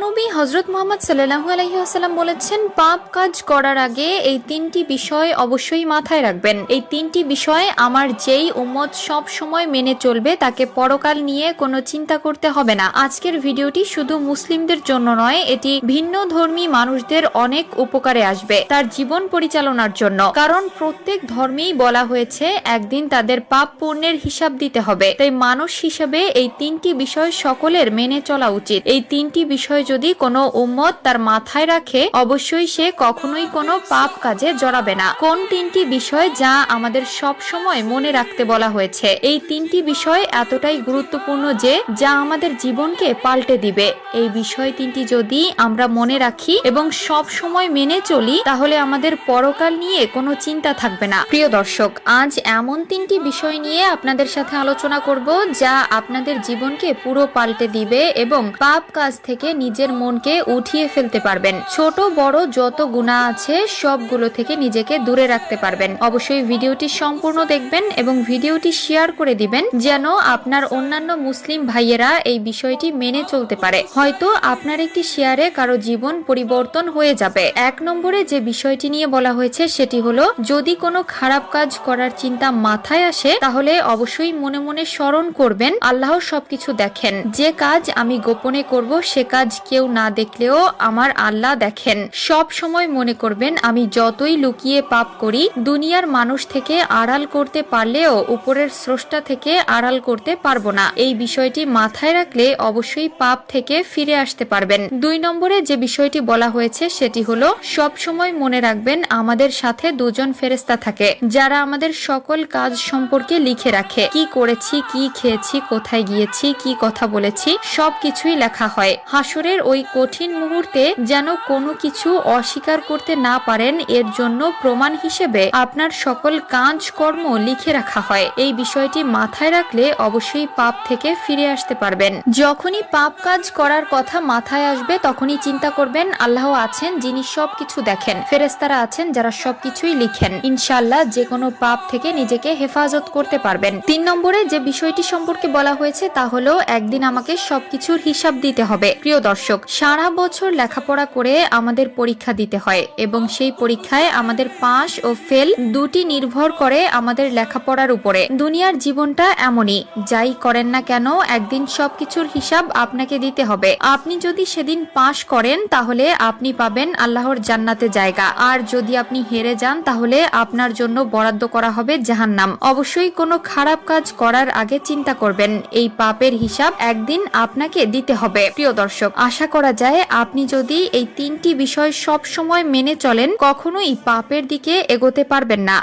প্রিয়নবী হযরত মুহাম্মদ সাল্লাল্লাহু আলাইহি ওয়াসাল্লাম বলেছেন, পাপ কাজ করার আগে এই তিনটি বিষয় অবশ্যই মাথায় রাখবেন। এই তিনটি বিষয় আমার যেই উম্মত সব সময় মেনে চলবে তাকে পরকাল নিয়ে কোনো চিন্তা করতে হবে না। আজকের ভিডিওটি শুধু মুসলিমদের জন্য নয়, এটি ভিন্ন ধর্মী মানুষদের অনেক উপকারে আসবে তার জীবন পরিচালনার জন্য। কারণ প্রত্যেক ধর্মেই বলা হয়েছে একদিন তাদের পাপ পুণ্যের হিসাব দিতে হবে। তাই মানুষ হিসেবে এই তিনটি বিষয় সকলের মেনে চলা উচিত। এই তিনটি বিষয় যদি কোনো উম্মত তার মাথায় রাখে, অবশ্যই সে কখনোই কোনো পাপ কাজে জড়াবে না। কোন তিনটি বিষয় যা আমাদের সব সময় মনে রাখতে বলা হয়েছে? এই তিনটি বিষয় এতটাই গুরুত্বপূর্ণ যে যা আমাদের জীবনকে পাল্টে দিবে। এই বিষয় তিনটি যদি আমরা মনে রাখি এবং সব সময় মেনে চলি, তাহলে আমাদের পরকাল নিয়ে কোনো চিন্তা থাকবে না। প্রিয় দর্শক, আজ এমন তিনটি বিষয় নিয়ে আপনাদের সাথে আলোচনা করব যা আপনাদের জীবনকে পুরো পাল্টে দিবে এবং পাপ কাজ থেকে নিজের মনকে উঠিয়ে ফেলতে পারবেন। ছোট বড় যত গুনাহ আছে সবগুলো থেকে নিজেকে দূরে রাখতে পারবেন। অবশ্যই ভিডিওটি সম্পূর্ণ দেখবেন এবং ভিডিওটি শেয়ার করে দিবেন যেন আপনার অন্যান্য মুসলিম ভাইয়েরা এই বিষয়টি মেনে চলতে পারে। হয়তো আপনার একটি শেয়ারে কারো জীবন পরিবর্তন হয়ে যাবে। 1 নম্বরে যে বিষয়টি নিয়ে বলা হয়েছে সেটি হলো, যদি কোনো খারাপ কাজ করার চিন্তা মাথায় আসে তাহলে অবশ্যই মনে মনে স্মরণ করবেন আল্লাহ সবকিছু দেখেন। যে কাজ আমি গোপনে করব সে কাজ কেউ না দেখলেও আমার আল্লাহ দেখেন। সব সময় মনে করবেন আমি যতই লুকিয়ে পাপ করি, দুনিয়ার মানুষ থেকে আড়াল করতে পারলেও উপরের স্রষ্টা থেকে আড়াল করতে পারবো না। এই বিষয়টি মাথায় রাখলে অবশ্যই পাপ থেকে ফিরে আসতে পারবেন। 2 নম্বরে যে বিষয়টি বলা হয়েছে সেটি হলো, সব সময় মনে রাখবেন আমাদের সাথে দুজন ফেরেশতা থাকে যারা আমাদের সকল কাজ সম্পর্কে লিখে রাখে। কি করেছি, কি খেয়েছি, কোথায় গিয়েছি, কি কথা বলেছি, সবকিছুই লেখা হয়। হাসরের ওই কঠিন মুহূর্তে যেন কোনো কিছু অস্বীকার করতে না পারেন, এর জন্য প্রমাণ হিসেবে আপনার সকল কাজ কর্ম লিখে রাখা হয়। এই বিষয়টি মাথায় রাখলে অবশ্যই পাপ থেকে ফিরে আসতে পারবেন। যখনই পাপ কাজ করার কথা মাথায় আসবে তখনই চিন্তা করবেন আল্লাহ আছেন যিনি সবকিছু দেখেন, ফেরেশতারা আছেন যারা সবকিছুই লিখেন। ইনশাআল্লাহ যে কোনো পাপ থেকে নিজেকে হেফাজত করতে পারবেন। 3 নম্বরে যে বিষয়টি সম্পর্কে বলা হয়েছে তা হলো, একদিন আমাকে সবকিছুর হিসাব দিতে হবে। প্রিয় দর্শক, সারা বছর লেখাপড়া করে আমাদের পরীক্ষা দিতে হয় এবং সেই পরীক্ষায় আমাদের পাস ও ফেল দুটি নির্ভর করে আমাদের লেখাপড়ার উপরে। দুনিয়ার জীবনটা এমনই, যাই করেন না কেন একদিন সবকিছুর হিসাব আপনাকে দিতে হবে। আপনি যদি সেদিন পাস করেন তাহলে আপনি পাবেন আল্লাহর জান্নাতে জায়গা, আর যদি আপনি হেরে যান তাহলে আপনার জন্য বরাদ্দ করা হবে জাহান্নাম। অবশ্যই কোনো খারাপ কাজ করার আগে চিন্তা করবেন এই পাপের হিসাব একদিন আপনাকে দিতে হবে। প্রিয় দর্শক, আশা করা যায় আপনি যদি এই তিনটি বিষয় সব সময় মেনে চলেন, কখনোই পাপের দিকে এগোতে পারবেন না।